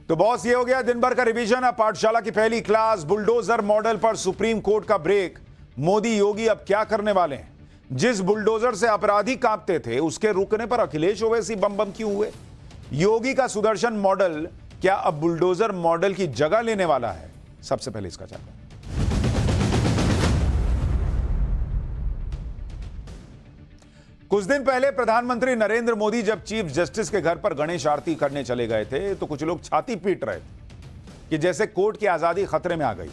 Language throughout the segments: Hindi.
तो बॉस, ये हो गया दिन भर का रिवीजन। अब पाठशाला की पहली क्लास बुलडोजर मॉडल पर सुप्रीम कोर्ट का ब्रेक। मोदी योगी अब क्या करने वाले हैं? जिस बुलडोजर से अपराधी कांपते थे उसके रुकने पर अखिलेश ओवैसी बम बम क्यों हुए? योगी का सुदर्शन मॉडल क्या अब बुलडोजर मॉडल की जगह लेने वाला है? सबसे पहले इसका जानते हैं। कुछ दिन पहले प्रधानमंत्री नरेंद्र मोदी जब चीफ जस्टिस के घर पर गणेश आरती करने चले गए थे तो कुछ लोग छाती पीट रहे थे कि जैसे कोर्ट की आजादी खतरे में आ गई।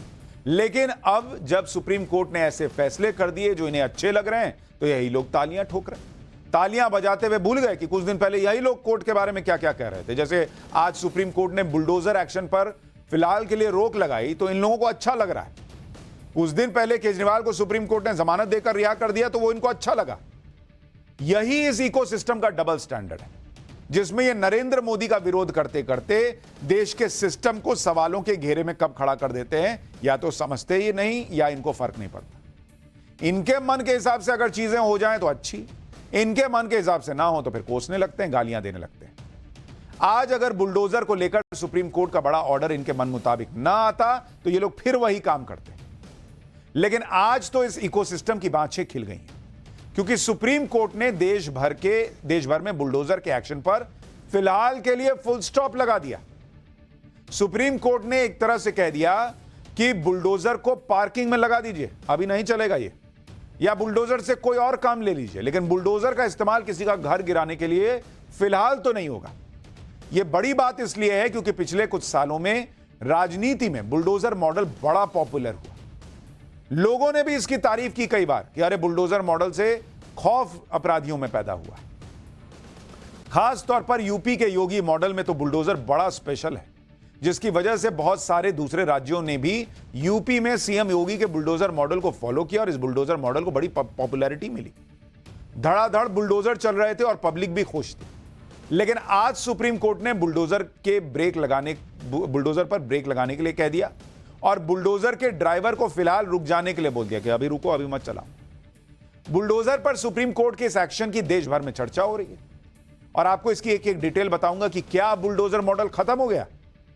लेकिन अब जब सुप्रीम कोर्ट ने ऐसे फैसले कर दिए जो इन्हें अच्छे लग रहे हैं तो यही लोग तालियां ठोक रहे हैं। तालियां बजाते हुए भूल गए कि कुछ दिन पहले यही लोग कोर्ट के बारे में क्या क्या कह रहे थे। जैसे आज सुप्रीम कोर्ट ने बुलडोजर एक्शन पर फिलहाल के लिए रोक लगाई तो इन लोगों को अच्छा लग रहा है। कुछ दिन पहले केजरीवाल को सुप्रीम कोर्ट ने जमानत देकर रिहा कर दिया तो वो इनको अच्छा लगा। यही इस इकोसिस्टम का डबल स्टैंडर्ड है जिसमें ये नरेंद्र मोदी का विरोध करते करते देश के सिस्टम को सवालों के घेरे में कब खड़ा कर देते हैं। या तो समझते ही नहीं या इनको फर्क नहीं पड़ता। इनके मन के हिसाब से अगर चीजें हो जाएं तो अच्छी, इनके मन के हिसाब से ना हो तो फिर कोसने लगते हैं, गालियां देने लगते हैं। आज अगर बुलडोजर को लेकर सुप्रीम कोर्ट का बड़ा ऑर्डर इनके मन मुताबिक ना आता तो ये लोग फिर वही काम करते। लेकिन आज तो इस इकोसिस्टम की बाँछें खिल गई हैं क्योंकि सुप्रीम कोर्ट ने देश भर में बुलडोजर के एक्शन पर फिलहाल के लिए फुल स्टॉप लगा दिया। सुप्रीम कोर्ट ने एक तरह से कह दिया कि बुलडोजर को पार्किंग में लगा दीजिए, अभी नहीं चलेगा ये, या बुलडोजर से कोई और काम ले लीजिए, लेकिन बुलडोजर का इस्तेमाल किसी का घर गिराने के लिए फिलहाल तो नहीं होगा। यह बड़ी बात इसलिए है क्योंकि पिछले कुछ सालों में राजनीति में बुलडोजर मॉडल बड़ा पॉपुलर हुआ। लोगों ने भी इसकी तारीफ की कई बार कि अरे बुलडोजर मॉडल से खौफ अपराधियों में पैदा हुआ। खास तौर पर यूपी के योगी मॉडल में तो बुलडोजर बड़ा स्पेशल है जिसकी वजह से बहुत सारे दूसरे राज्यों ने भी यूपी में सीएम योगी के बुलडोजर मॉडल को फॉलो किया और इस बुलडोजर मॉडल को बड़ी पॉपुलैरिटी मिली। धड़ाधड़ बुलडोजर चल रहे थे और पब्लिक भी खुश थी। लेकिन आज सुप्रीम कोर्ट ने बुलडोजर पर ब्रेक लगाने के लिए कह दिया और बुलडोजर के ड्राइवर को फिलहाल रुक जाने के लिए बोल दिया कि अभी रुको, अभी मत चलाओ। बुलडोजर पर सुप्रीम कोर्ट के इस एक्शन की देश भर में चर्चा हो रही है और आपको इसकी एक एक डिटेल बताऊंगा कि क्या बुलडोजर मॉडल खत्म हो गया,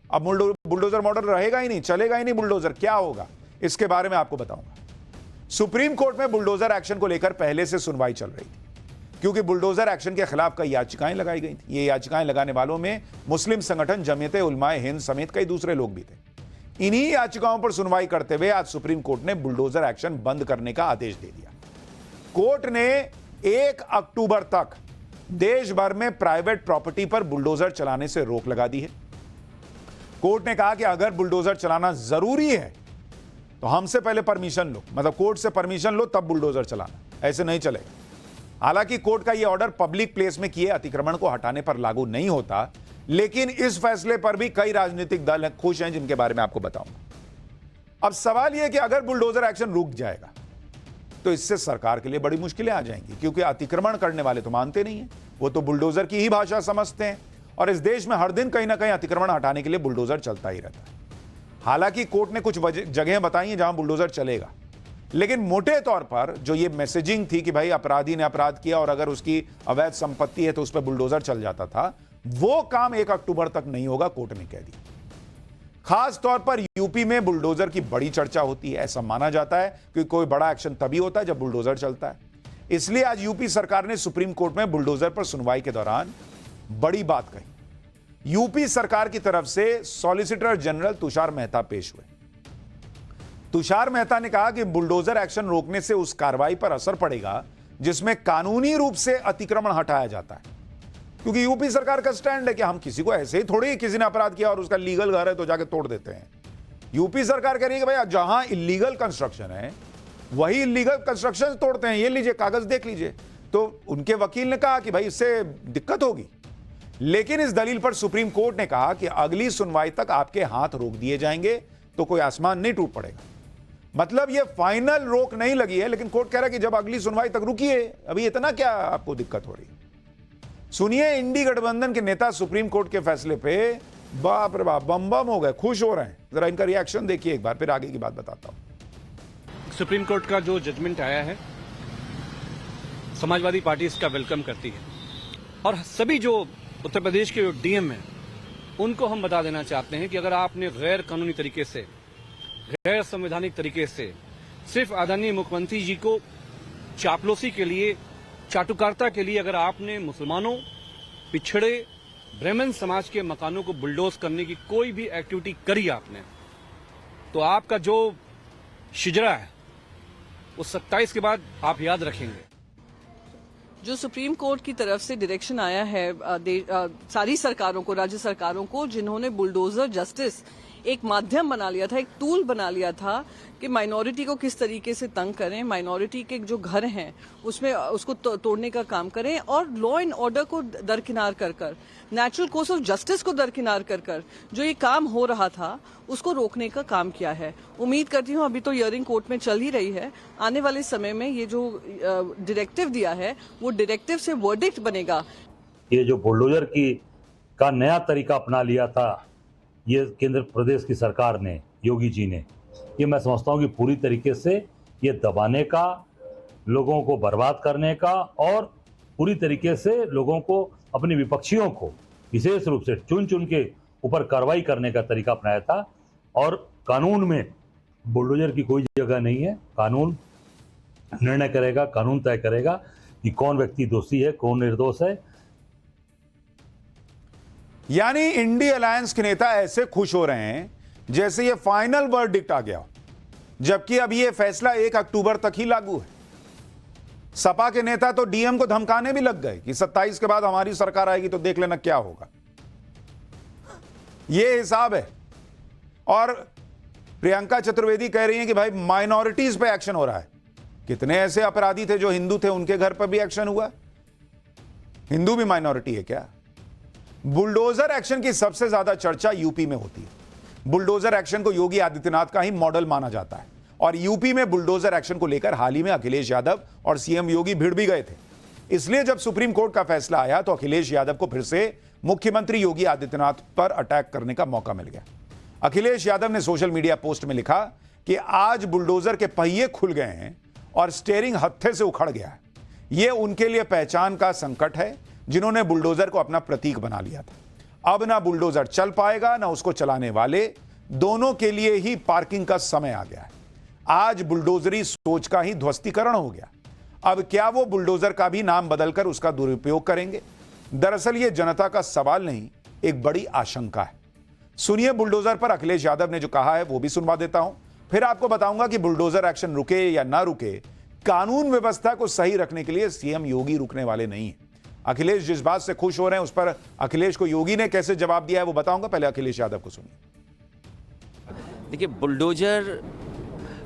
अब बुलडोजर मॉडल रहेगा ही नहीं, चलेगा ही नहीं बुलडोजर, क्या होगा इसके बारे में आपको बताऊंगा। सुप्रीम कोर्ट में बुलडोजर एक्शन को लेकर पहले से सुनवाई चल रही थी क्योंकि बुलडोजर एक्शन के खिलाफ कई याचिकाएं लगाई गई थी। ये याचिकाएं लगाने वालों में मुस्लिम संगठन जमीयत उलमाए हिंद समेत कई दूसरे लोग भी थे। इन्हीं याचिकाओं पर सुनवाई करते हुए आज सुप्रीम कोर्ट ने बुलडोजर एक्शन बंद करने का आदेश दे दिया। कोर्ट ने 1 अक्टूबर तक देश भर में प्राइवेट प्रॉपर्टी पर बुलडोजर चलाने से रोक लगा दी है। कोर्ट ने कहा कि अगर बुलडोजर चलाना जरूरी है तो हमसे पहले परमिशन लो, मतलब कोर्ट से परमिशन लो तब बुलडोजर चलाना, ऐसे नहीं चलेगा। हालांकि कोर्ट का यह ऑर्डर पब्लिक प्लेस में किए अतिक्रमण को हटाने पर लागू नहीं होता, लेकिन इस फैसले पर भी कई राजनीतिक दल खुश हैं जिनके बारे में आपको बताऊंगा। अब सवाल यह कि अगर बुलडोजर एक्शन रुक जाएगा तो इससे सरकार के लिए बड़ी मुश्किलें आ जाएंगी क्योंकि अतिक्रमण करने वाले तो मानते नहीं हैं, वो तो बुलडोजर की ही भाषा समझते हैं और इस देश में हर दिन कहीं ना कहीं अतिक्रमण हटाने के लिए बुलडोजर चलता ही रहता है। हालांकि कोर्ट ने कुछ जगहें बताई हैं जहां बुलडोजर चलेगा, लेकिन मोटे तौर पर जो ये मैसेजिंग थी कि भाई अपराधी ने अपराध किया और अगर उसकी अवैध संपत्ति है तो उस पर बुलडोजर चल जाता था, वो काम 1 अक्टूबर तक नहीं होगा, कोर्ट ने कह दिया। खास तौर पर यूपी में बुलडोजर की बड़ी चर्चा होती है। ऐसा माना जाता है कि कोई बड़ा एक्शन तभी होता है जब बुलडोजर चलता है। इसलिए आज यूपी सरकार ने सुप्रीम कोर्ट में बुलडोजर पर सुनवाई के दौरान बड़ी बात कही। यूपी सरकार की तरफ से सॉलिसिटर जनरल तुषार मेहता पेश हुए। तुषार मेहता ने कहा कि बुलडोजर एक्शन रोकने से उस कार्रवाई पर असर पड़ेगा जिसमें कानूनी रूप से अतिक्रमण हटाया जाता है, क्योंकि यूपी सरकार का स्टैंड है कि हम किसी को ऐसे ही थोड़ी, किसी ने अपराध किया और उसका लीगल घर है तो जाके तोड़ देते हैं। यूपी सरकार कह रही है कि भाई जहां इलीगल कंस्ट्रक्शन है वही इलीगल कंस्ट्रक्शन तोड़ते हैं, ये लीजिए कागज देख लीजिए। तो उनके वकील ने कहा कि भाई इससे दिक्कत होगी, लेकिन इस दलील पर सुप्रीम कोर्ट ने कहा कि अगली सुनवाई तक आपके हाथ रोक दिए जाएंगे तो कोई आसमान नहीं टूट पड़ेगा। मतलब ये फाइनल रोक नहीं लगी है, लेकिन कोर्ट कह रहा है कि जब अगली सुनवाई तक रुकिए, अभी इतना क्या आपको दिक्कत हो रही है। सुनिए, इंडी गठबंधन के नेता सुप्रीम कोर्ट के फैसले पे बाप रे बाप बम बम हो गए, खुश हो रहे हैं। जरा इनका रिएक्शन देखिए एक बार, फिर आगे की बात बताता हूं। सुप्रीम कोर्ट का जो जजमेंट आया है, समाजवादी पार्टी इसका वेलकम करती है और सभी जो उत्तर प्रदेश के जो डीएम हैं उनको हम बता देना चाहते हैं कि अगर आपने गैर कानूनी तरीके से, गैर संवैधानिक तरीके से सिर्फ आदरणीय मुख्यमंत्री जी को चापलूसी के लिए, चाटुकारिता के लिए अगर आपने मुसलमानों, पिछड़े, ब्राह्मण समाज के मकानों को बुलडोज करने की कोई भी एक्टिविटी करी आपने, तो आपका जो शिजरा है वो 27 के बाद आप याद रखेंगे। जो सुप्रीम कोर्ट की तरफ से डायरेक्शन आया है सारी सरकारों को, राज्य सरकारों को, जिन्होंने बुलडोजर जस्टिस एक माध्यम बना लिया था, एक टूल बना लिया था कि माइनॉरिटी को किस तरीके से तंग करें, माइनॉरिटी के जो घर हैं उसमें उसको तोड़ने का काम करें और लॉ एंड ऑर्डर को दरकिनार कर कर, नेचुरल कोर्स ऑफ जस्टिस को दरकिनार कर कर जो ये काम हो रहा था उसको रोकने का काम किया है। उम्मीद करती हूँ, अभी तो हियरिंग कोर्ट में चल ही रही है, आने वाले समय में ये जो डायरेक्टिव दिया है वो डायरेक्टिव से वर्डिक्ट बनेगा। ये जो बुलडोजर का नया तरीका अपना लिया था ये केंद्र प्रदेश की सरकार ने, योगी जी ने, ये मैं समझता हूँ कि पूरी तरीके से ये दबाने का, लोगों को बर्बाद करने का और पूरी तरीके से लोगों को, अपने विपक्षियों को विशेष रूप से चुन चुन के ऊपर कार्रवाई करने का तरीका अपनाया था। और कानून में बुलडोजर की कोई जगह नहीं है। कानून निर्णय करेगा, कानून तय करेगा कि कौन व्यक्ति दोषी है, कौन निर्दोष है। यानी इंडी अलायंस के नेता ऐसे खुश हो रहे हैं जैसे ये फाइनल वर्डिक्ट आ गया, जबकि अब ये फैसला 1 अक्टूबर तक ही लागू है। सपा के नेता तो डीएम को धमकाने भी लग गए कि 27 के बाद हमारी सरकार आएगी तो देख लेना क्या होगा। ये हिसाब है। और प्रियंका चतुर्वेदी कह रही हैं कि भाई माइनॉरिटीज पे एक्शन हो रहा है। कितने ऐसे अपराधी थे जो हिंदू थे, उनके घर पर भी एक्शन हुआ। हिंदू भी माइनॉरिटी है क्या? बुलडोजर एक्शन की सबसे ज्यादा चर्चा यूपी में होती है। बुलडोजर एक्शन को योगी आदित्यनाथ का ही मॉडल माना जाता है और यूपी में बुलडोजर एक्शन को लेकर हाल ही में अखिलेश यादव और सीएम योगी भिड़ भी गए थे। इसलिए जब सुप्रीम कोर्ट का फैसला आया तो अखिलेश यादव को फिर से मुख्यमंत्री योगी आदित्यनाथ पर अटैक करने का मौका मिल गया। अखिलेश यादव ने सोशल मीडिया पोस्ट में लिखा कि आज बुलडोजर के पहिए खुल गए हैं और स्टीयरिंग हत्थे से उखड़ गया है। यह उनके लिए पहचान का संकट है जिन्होंने बुलडोजर को अपना प्रतीक बना लिया था। अब ना बुलडोजर चल पाएगा ना उसको चलाने वाले, दोनों के लिए ही पार्किंग का समय आ गया है। आज बुलडोजरी सोच का ही ध्वस्तीकरण हो गया। अब क्या वो बुलडोजर का भी नाम बदलकर उसका दुरुपयोग करेंगे? दरअसल ये जनता का सवाल नहीं, एक बड़ी आशंका है। सुनिए बुलडोजर पर अखिलेश यादव ने जो कहा है वो भी सुनवा देता हूं, फिर आपको बताऊंगा कि बुलडोजर एक्शन रुके या ना रुके, कानून व्यवस्था को सही रखने के लिए सीएम योगी रुकने वाले नहीं है। अखिलेश जिस बात से खुश हो रहे हैं उस पर अखिलेश को योगी ने कैसे जवाब दिया है वो बताऊंगा। पहले अखिलेश यादव को सुनिए। देखिए, बुलडोजर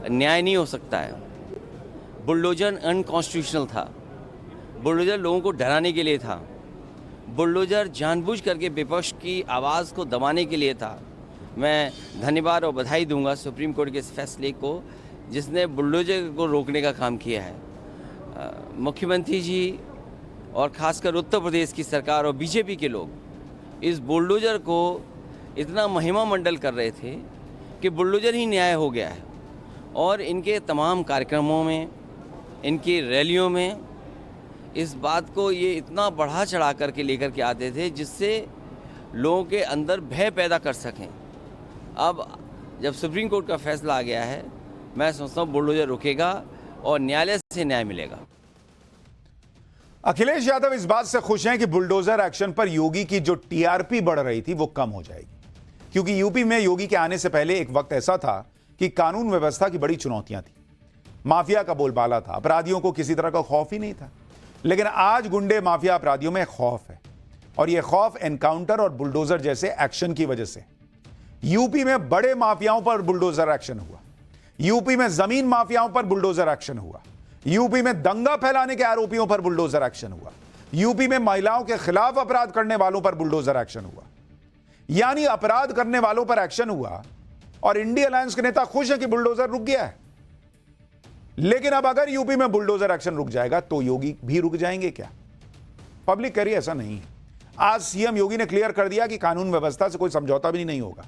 न्याय नहीं हो सकता है। बुलडोजर अनकॉन्स्टिट्यूशनल था। बुलडोजर लोगों को डराने के लिए था। बुलडोजर जानबूझ करके विपक्ष की आवाज़ को दबाने के लिए था। मैं धन्यवाद और बधाई दूंगा सुप्रीम कोर्ट के इस फैसले को जिसने बुलडोजर को रोकने का काम किया है। मुख्यमंत्री जी और खासकर उत्तर प्रदेश की सरकार और बीजेपी के लोग इस बुलडोजर को इतना महिमा मंडल कर रहे थे कि बुलडोजर ही न्याय हो गया है। और इनके तमाम कार्यक्रमों में, इनकी रैलियों में इस बात को ये इतना बढ़ा चढ़ा करके लेकर के आते थे जिससे लोगों के अंदर भय पैदा कर सकें। अब जब सुप्रीम कोर्ट का फैसला आ गया है, मैं समझता हूँ बुलडोजर रुकेगा और न्यायालय से न्याय मिलेगा। अखिलेश यादव इस बात से खुश हैं कि बुलडोजर एक्शन पर योगी की जो टीआरपी बढ़ रही थी वो कम हो जाएगी, क्योंकि यूपी में योगी के आने से पहले एक वक्त ऐसा था कि कानून व्यवस्था की बड़ी चुनौतियां थी। माफिया का बोलबाला था, अपराधियों को किसी तरह का खौफ ही नहीं था। लेकिन आज गुंडे माफिया अपराधियों में खौफ है और यह खौफ एनकाउंटर और बुलडोजर जैसे एक्शन की वजह से। यूपी में बड़े माफियाओं पर बुलडोजर एक्शन हुआ, यूपी में जमीन माफियाओं पर बुलडोजर एक्शन हुआ, यूपी में दंगा फैलाने के आरोपियों पर बुलडोजर एक्शन हुआ, यूपी में महिलाओं के खिलाफ अपराध करने वालों पर बुलडोजर एक्शन हुआ। यानी अपराध करने वालों पर एक्शन हुआ और इंडी अलायंस के नेता खुश है कि बुलडोजर रुक गया है। लेकिन अब अगर यूपी में बुलडोजर एक्शन रुक जाएगा तो योगी भी रुक जाएंगे क्या? पब्लिक कह रही है ऐसा नहीं है। आज सीएम योगी ने क्लियर कर दिया कि कानून व्यवस्था से कोई समझौता भी नहीं होगा।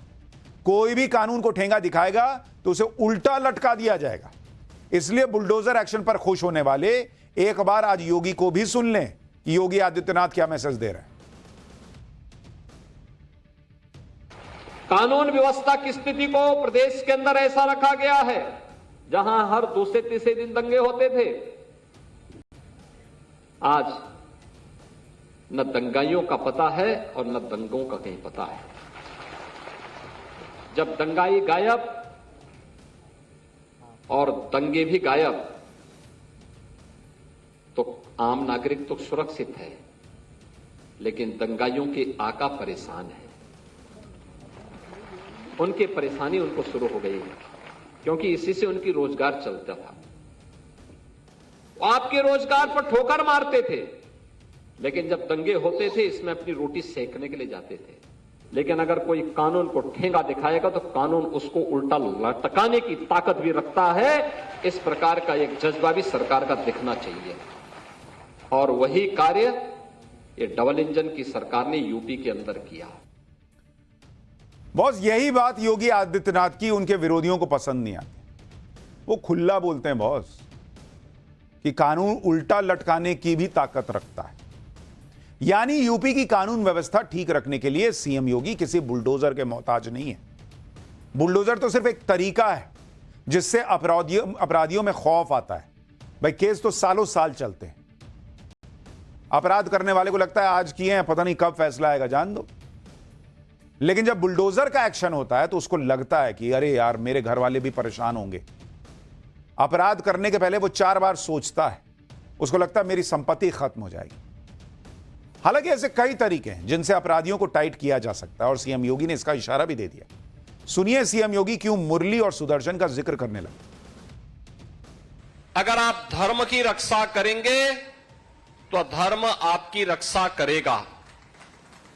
कोई भी कानून को ठेंगा दिखाएगा तो उसे उल्टा लटका दिया जाएगा। इसलिए बुलडोजर एक्शन पर खुश होने वाले एक बार आज योगी को भी सुन लें कि योगी आदित्यनाथ क्या मैसेज दे रहे हैं। कानून व्यवस्था की स्थिति को प्रदेश के अंदर ऐसा रखा गया है जहां हर दूसरे तीसरे दिन दंगे होते थे, आज न दंगाइयों का पता है और न दंगों का कहीं पता है। जब दंगाई गायब और दंगे भी गायब तो आम नागरिक तो सुरक्षित है, लेकिन दंगाइयों के आका परेशान है। उनकी परेशानी उनको शुरू हो गई क्योंकि इसी से उनकी रोजगार चलता था। वो आपके रोजगार पर ठोकर मारते थे, लेकिन जब दंगे होते थे इसमें अपनी रोटी सेकने के लिए जाते थे। लेकिन अगर कोई कानून को ठेंगा दिखाएगा तो कानून उसको उल्टा लटकाने की ताकत भी रखता है। इस प्रकार का एक जज्बा भी सरकार का दिखना चाहिए, और वही कार्य ये डबल इंजन की सरकार ने यूपी के अंदर किया। बॉस, यही बात योगी आदित्यनाथ की उनके विरोधियों को पसंद नहीं आती। वो खुला बोलते हैं बॉस कि कानून उल्टा लटकाने की भी ताकत रखता है। यानी यूपी की कानून व्यवस्था ठीक रखने के लिए सीएम योगी किसी बुलडोजर के मोहताज नहीं है। बुलडोजर तो सिर्फ एक तरीका है जिससे अपराधियों में खौफ आता है। भाई, केस तो सालों साल चलते हैं। अपराध करने वाले को लगता है आज किए हैं, पता नहीं कब फैसला आएगा, जान दो। लेकिन जब बुलडोजर का एक्शन होता है तो उसको लगता है कि अरे यार, मेरे घर वाले भी परेशान होंगे। अपराध करने के पहले वो 4 बार सोचता है। उसको लगता है मेरी संपत्ति खत्म हो जाएगी। हालांकि ऐसे कई तरीके हैं जिनसे अपराधियों को टाइट किया जा सकता है, और सीएम योगी ने इसका इशारा भी दे दिया। सुनिए सीएम योगी क्यों मुरली और सुदर्शन का जिक्र करने लगे। अगर आप धर्म की रक्षा करेंगे तो धर्म आपकी रक्षा करेगा,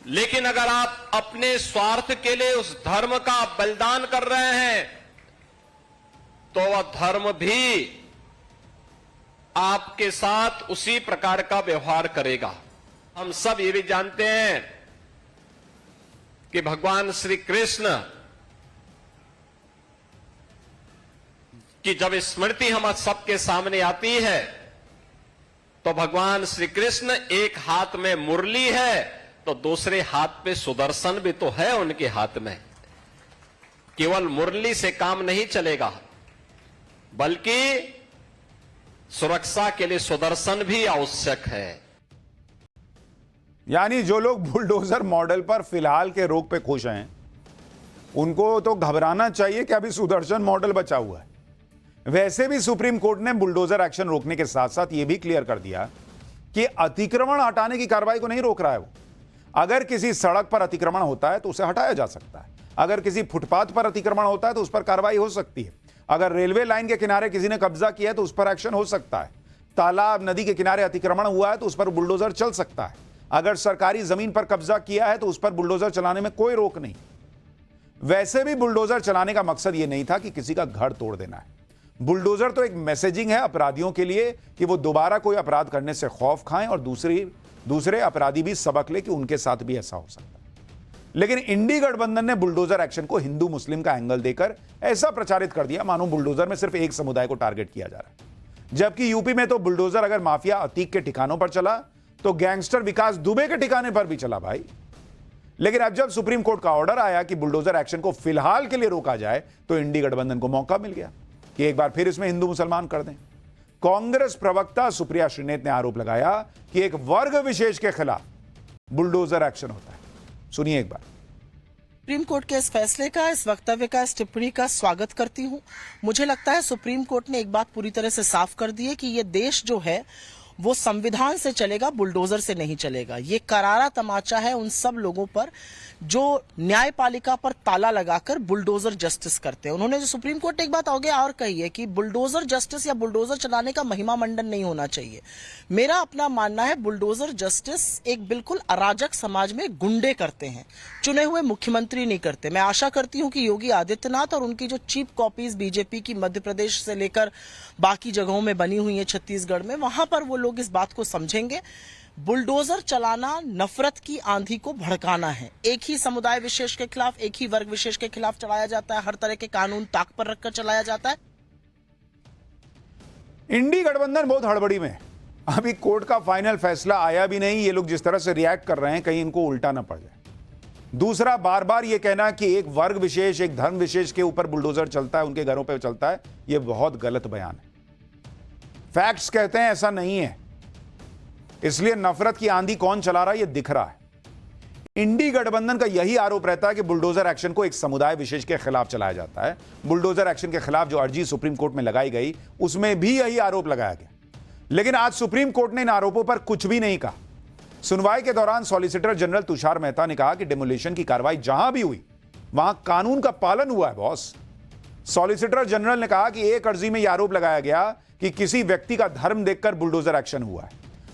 लेकिन अगर आप अपने स्वार्थ के लिए उस धर्म का बलिदान कर रहे हैं तो वह धर्म भी आपके साथ उसी प्रकार का व्यवहार करेगा। हम सब ये भी जानते हैं कि भगवान श्री कृष्ण की जब स्मृति हम सबके सामने आती है तो भगवान श्री कृष्ण एक हाथ में मुरली है तो दूसरे हाथ पे सुदर्शन भी तो है उनके हाथ में। केवल मुरली से काम नहीं चलेगा, बल्कि सुरक्षा के लिए सुदर्शन भी आवश्यक है। यानी जो लोग बुलडोजर मॉडल पर फिलहाल के रोक पे खुश हैं, उनको तो घबराना चाहिए कि अभी सुदर्शन मॉडल बचा हुआ है। वैसे भी सुप्रीम कोर्ट ने बुलडोजर एक्शन रोकने के साथ साथ यह भी क्लियर कर दिया कि अतिक्रमण हटाने की कार्रवाई को नहीं रोक रहा है वो। अगर किसी सड़क पर अतिक्रमण होता है तो उसे हटाया जा सकता है। अगर किसी फुटपाथ पर अतिक्रमण होता है तो उस पर कार्रवाई हो सकती है। अगर रेलवे लाइन के किनारे किसी ने कब्जा किया है तो उस पर एक्शन हो सकता है। तालाब, नदी के किनारे अतिक्रमण हुआ है तो उस पर बुलडोजर चल सकता है। अगर सरकारी जमीन पर कब्जा किया है तो उस पर बुलडोजर चलाने में कोई रोक नहीं। वैसे भी बुलडोजर चलाने का मकसद यह नहीं था कि किसी का घर तोड़ देना है। बुलडोजर तो एक मैसेजिंग है अपराधियों के लिए कि वो दोबारा कोई अपराध करने से खौफ खाएं और दूसरे अपराधी भी सबक ले कि उनके साथ भी ऐसा हो सकता है। लेकिन इंडी गठबंधन ने बुलडोजर एक्शन को हिंदू मुस्लिम का एंगल देकर ऐसा प्रचारित कर दिया मानो बुलडोजर में सिर्फ एक समुदाय को टारगेट किया जा रहा है। जबकि यूपी में तो बुलडोजर अगर माफिया अतीक के ठिकानों पर चला तो गैंगस्टर विकास दुबे के ठिकाने पर भी चला भाई। लेकिन अब जब सुप्रीम कोर्ट का ऑर्डर आया कि बुलडोजर एक्शन को फिलहाल के लिए रोका जाए तो इंडी गठबंधन को मौका मिल गया कि एक बार फिर इसमें हिंदू मुसलमान कर दें। कांग्रेस प्रवक्ता सुप्रिया श्रीनेत ने आरोप लगाया कि एक वर्ग विशेष के खिलाफ बुलडोजर एक्शन होता है। सुनिए एक बार। सुप्रीम कोर्ट के इस फैसले का, इस वक्तव्य का, इस टिप्पणी का स्वागत करती हूं। मुझे लगता है सुप्रीम कोर्ट ने एक बात पूरी तरह से साफ कर दी है कि ये देश जो है वो संविधान से चलेगा, बुलडोजर से नहीं चलेगा। ये करारा तमाचा है उन सब लोगों पर जो न्यायपालिका पर ताला लगाकर बुलडोजर जस्टिस करते हैं। उन्होंने जो सुप्रीम कोर्ट ने एक बात आगे और कही है कि बुलडोजर जस्टिस या बुलडोजर चलाने का महिमा मंडन नहीं होना चाहिए। मेरा अपना मानना है बुलडोजर जस्टिस एक बिल्कुल अराजक समाज में गुंडे करते हैं, चुने हुए मुख्यमंत्री नहीं करते। मैं आशा करती हूं कि योगी आदित्यनाथ और उनकी जो चीप कॉपीज बीजेपी की मध्य प्रदेश से लेकर बाकी जगहों में बनी हुई है, छत्तीसगढ़ में, वहां पर वो लोग इस बात को समझेंगे। बुलडोजर चलाना नफरत की आंधी को भड़काना है। एक ही समुदाय विशेष के खिलाफ, एक ही वर्ग विशेष के खिलाफ चलाया जाता है। हर तरह के कानून ताक पर रखकर चलाया जाता है। इंडी गठबंधन बहुत हड़बड़ी में। अभी कोर्ट का फाइनल फैसला आया भी नहीं। ये लोग जिस तरह से रिएक्ट कर रहे हैं, कहीं इनको उल्टा ना पड़ जाए। दूसरा, बार बार यह कहना कि एक वर्ग विशेष, एक धर्म विशेष के ऊपर बुलडोजर चलता है, उनके घरों पे चलता है, यह बहुत गलत बयान है। फैक्ट्स कहते हैं ऐसा नहीं है। इसलिए नफरत की आंधी कौन चला रहा है, यह दिख रहा है। इंडी गठबंधन का यही आरोप रहता है कि बुलडोजर एक्शन को एक समुदाय विशेष के खिलाफ चलाया जाता है। बुलडोजर एक्शन के खिलाफ जो अर्जी सुप्रीम कोर्ट में लगाई गई, उसमें भी यही आरोप लगाया गया। लेकिन आज सुप्रीम कोर्ट ने इन आरोपों पर कुछ भी नहीं कहा। सुनवाई के दौरान सॉलिसिटर जनरल तुषार मेहता ने कहा कि डिमोलिशन की कार्रवाई जहां भी हुई वहां कानून का पालन हुआ है बॉस। सॉलिसिटर जनरल ने कहा कि एक अर्जी में यह आरोप लगाया गया कि किसी व्यक्ति का धर्म देखकर बुलडोजर एक्शन हुआ है,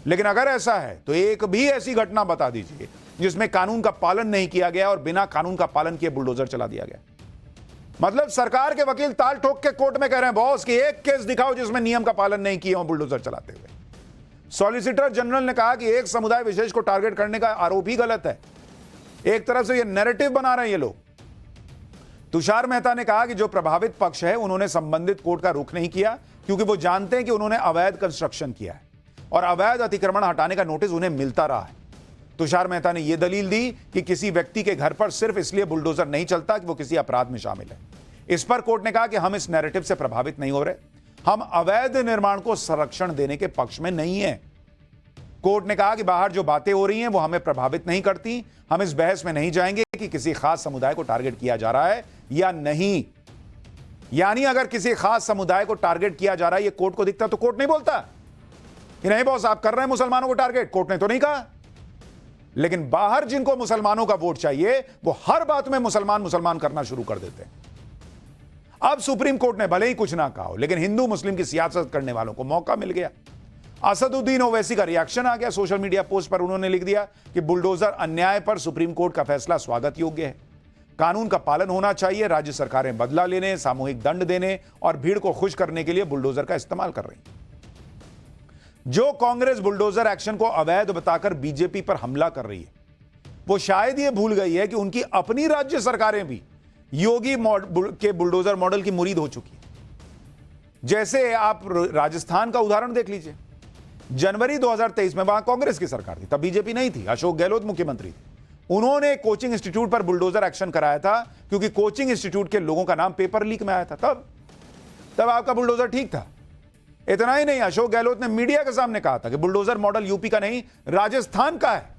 लेकिन अगर ऐसा है तो एक भी ऐसी घटना बता दीजिए जिसमें कानून का पालन नहीं किया गया और बिना कानून का पालन किए बुलडोजर चला दिया गया। मतलब सरकार के वकील ताल ठोक के कोर्ट में कह रहे हैं बॉस कि एक केस दिखाओ जिसमें नियम का पालन नहीं किया हो बुलडोजर चलाते हुए। सॉलिसिटर जनरल ने कहा कि एक समुदाय विशेष को टारगेट करने का आरोप ही गलत है। एक तरफ से ये नैरेटिव बना रहे हैं ये लोग। तुषार मेहता ने कहा कि जो प्रभावित पक्ष है उन्होंने संबंधित कोर्ट का रुख नहीं किया क्योंकि वो जानते हैं कि उन्होंने अवैध कंस्ट्रक्शन किया है और अवैध अतिक्रमण हटाने का नोटिस उन्हें मिलता रहा है। तुषार मेहता ने यह दलील दी कि किसी व्यक्ति के घर पर सिर्फ इसलिए बुलडोजर नहीं चलता कि वो किसी अपराध में शामिल है। इस पर कोर्ट ने कहा कि हम इस नैरेटिव से प्रभावित नहीं हो रहे, हम अवैध निर्माण को संरक्षण देने के पक्ष में नहीं है। कोर्ट ने कहा कि बाहर जो बातें हो रही हैं वो हमें प्रभावित नहीं करती। हम इस बहस में नहीं जाएंगे कि किसी खास समुदाय को टारगेट किया जा रहा है या नहीं। यानी अगर किसी खास समुदाय को टारगेट किया जा रहा है ये कोर्ट को दिखता तो कोर्ट नहीं बोलता कि नहीं बॉस आप कर रहे हैं मुसलमानों को टारगेट। कोर्ट ने तो नहीं कहा। लेकिन बाहर जिनको मुसलमानों का वोट चाहिए वो हर बात में मुसलमान मुसलमान करना शुरू कर देते हैं। अब सुप्रीम कोर्ट ने भले ही कुछ ना कहा हो, लेकिन हिंदू मुस्लिम की सियासत करने वालों को मौका मिल गया। असदुद्दीन ओवैसी का रिएक्शन आ गया। सोशल मीडिया पोस्ट पर उन्होंने लिख दिया कि बुलडोजर अन्याय पर सुप्रीम कोर्ट का फैसला स्वागत योग्य है। कानून का पालन होना चाहिए। राज्य सरकारें बदला लेने, सामूहिक दंड देने और भीड़ को खुश करने के लिए बुलडोजर का इस्तेमाल कर रही है। जो कांग्रेस बुलडोजर एक्शन को अवैध बताकर बीजेपी पर हमला कर रही है वो शायद ये भूल गई है कि उनकी अपनी राज्य सरकारें भी योगी के बुलडोजर मॉडल की मुरीद हो चुकी है। जैसे आप राजस्थान का उदाहरण देख लीजिए। जनवरी 2023 में वहां कांग्रेस की सरकार थी, तब बीजेपी नहीं थी, अशोक गहलोत मुख्यमंत्री थे। उन्होंने कोचिंग इंस्टीट्यूट पर बुलडोजर एक्शन कराया था क्योंकि कोचिंग इंस्टीट्यूट के लोगों का नाम पेपर लीक में आया था। तब आपका बुलडोजर ठीक था। इतना ही नहीं, अशोक गहलोत ने मीडिया के सामने कहा था कि बुलडोजर मॉडल यूपी का नहीं राजस्थान का है।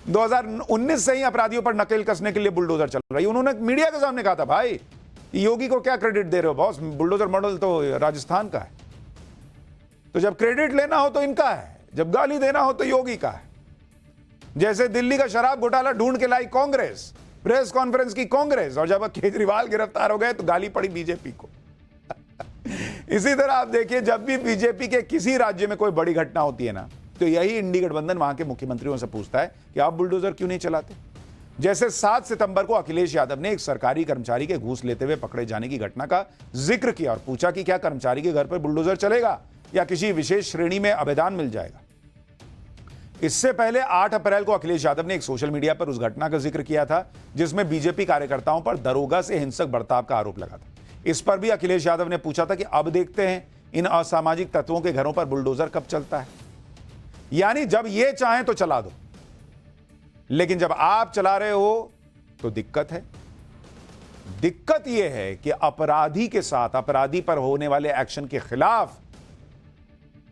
2019 से ही अपराधियों पर नकेल कसने के लिए बुलडोजर चल रही है। उन्होंने मीडिया के सामने कहा था भाई योगी को क्या क्रेडिट दे रहे हो बॉस, बुलडोजर मॉडल तो राजस्थान का है। तो जब क्रेडिट लेना हो तो इनका है, जब गाली देना हो तो योगी का है। जैसे दिल्ली का शराब घोटाला ढूंढ के लाई कांग्रेस, प्रेस कॉन्फ्रेंस की कांग्रेस, और जब केजरीवाल गिरफ्तार हो गए तो गाली पड़ी बीजेपी को। इसी तरह आप देखिए जब भी बीजेपी के किसी राज्य में कोई बड़ी घटना होती है ना तो यही इंडी गठबंधन वहां के मुख्यमंत्रियों से पूछता है कि आप बुलडोजर क्यों नहीं चलाते। जैसे 7 सितंबर को अखिलेश यादव ने एक सरकारी कर्मचारी के घूस लेते हुए पकड़े जाने की घटना का जिक्र किया और पूछा कि क्या कर्मचारी के घर पर बुलडोजर चलेगा या किसी विशेष श्रेणी में आवेदन मिल जाएगा। इससे पहले 8 अप्रैल को अखिलेश यादव ने एक सोशल मीडिया पर उस घटना का जिक्र किया था जिसमें बीजेपी कार्यकर्ताओं पर दरोगा से हिंसक बर्ताव का आरोप लगा था। इस पर भी अखिलेश यादव ने पूछा था कि अब देखते हैं इन असामाजिक तत्वों के घरों पर बुलडोजर कब चलता है। यानी जब ये चाहें तो चला दो, लेकिन जब आप चला रहे हो तो दिक्कत है। दिक्कत यह है कि अपराधी के साथ, अपराधी पर होने वाले एक्शन के खिलाफ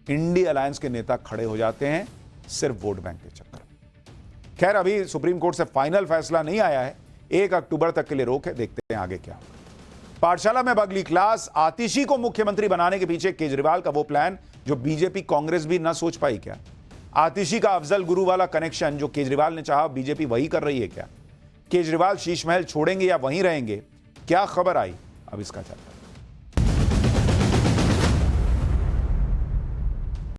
इंडी अलायंस के नेता खड़े हो जाते हैं सिर्फ वोट बैंक के चक्कर में। खैर अभी सुप्रीम कोर्ट से फाइनल फैसला नहीं आया है, 1 अक्टूबर तक के लिए रोक है, देखते हैं आगे क्या होगा। पाठशाला में बगली क्लास, आतिशी को मुख्यमंत्री बनाने के पीछे केजरीवाल का वो प्लान जो बीजेपी कांग्रेस भी ना सोच पाई क्या? आतिशी का अफजल गुरु वाला कनेक्शन जो केजरीवाल ने चाहा बीजेपी वही कर रही है क्या? केजरीवाल शीश महल छोड़ेंगे या वहीं रहेंगे? क्या खबर आई, अब इसका चर्चा।